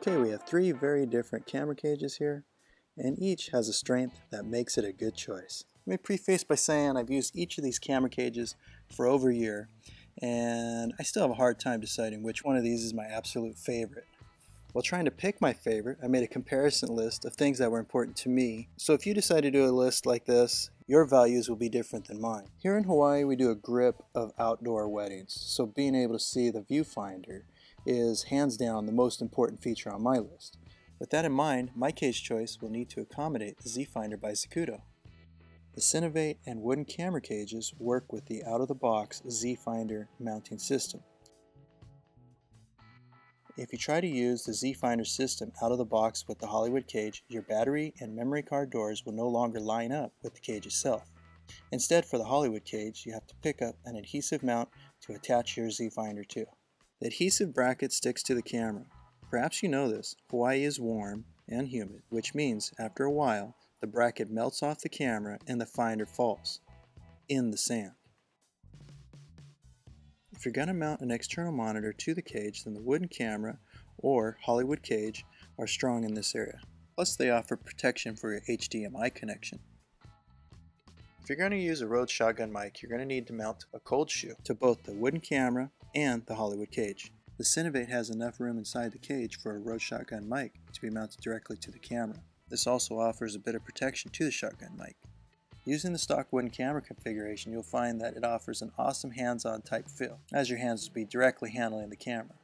Okay, we have three very different camera cages here, and each has a strength that makes it a good choice. Let me preface by saying I've used each of these camera cages for over a year, and I still have a hard time deciding which one of these is my absolute favorite. While trying to pick my favorite, I made a comparison list of things that were important to me. So if you decide to do a list like this, your values will be different than mine. Here in Hawaii, we do a grip of outdoor weddings, so being able to see the viewfinder is hands down the most important feature on my list. With that in mind, my cage choice will need to accommodate the Z-Finder by Zacuto. The Cinevate and wooden camera cages work with the out-of-the-box Z-Finder mounting system. If you try to use the Z-Finder system out of the box with the Hollywood cage, your battery and memory card doors will no longer line up with the cage itself. Instead, for the Hollywood cage, you have to pick up an adhesive mount to attach your Z-Finder to. The adhesive bracket sticks to the camera. Perhaps you know this, Hawaii is warm and humid, which means after a while, the bracket melts off the camera and the finder falls in the sand. If you're going to mount an external monitor to the cage, then the wooden camera or Hollywood cage are strong in this area. Plus they offer protection for your HDMI connection. If you're going to use a Rode shotgun mic, you're going to need to mount a cold shoe to both the wooden camera and the Hollywood cage. The Cinevate has enough room inside the cage for a Rode shotgun mic to be mounted directly to the camera. This also offers a bit of protection to the shotgun mic. Using the stock wooden camera configuration, you'll find that it offers an awesome hands-on type feel, as your hands will be directly handling the camera.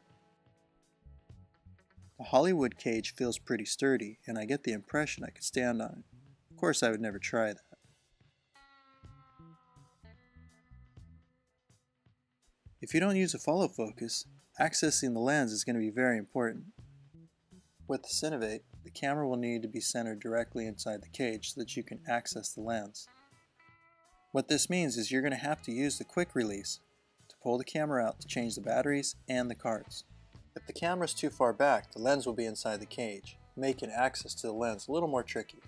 The Hollywood cage feels pretty sturdy, and I get the impression I could stand on it. Of course, I would never try that. If you don't use a follow focus, accessing the lens is going to be very important. With the Cinevate, the camera will need to be centered directly inside the cage so that you can access the lens. What this means is you're going to have to use the quick release to pull the camera out to change the batteries and the cards. If the camera is too far back, the lens will be inside the cage, making access to the lens a little more tricky.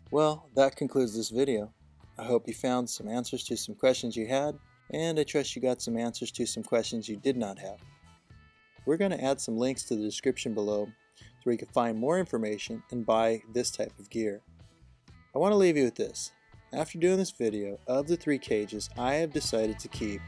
Well, that concludes this video. I hope you found some answers to some questions you had, and I trust you got some answers to some questions you did not have. We're going to add some links to the description below where you can find more information and buy this type of gear. I want to leave you with this. After doing this video, of the three cages, I have decided to keep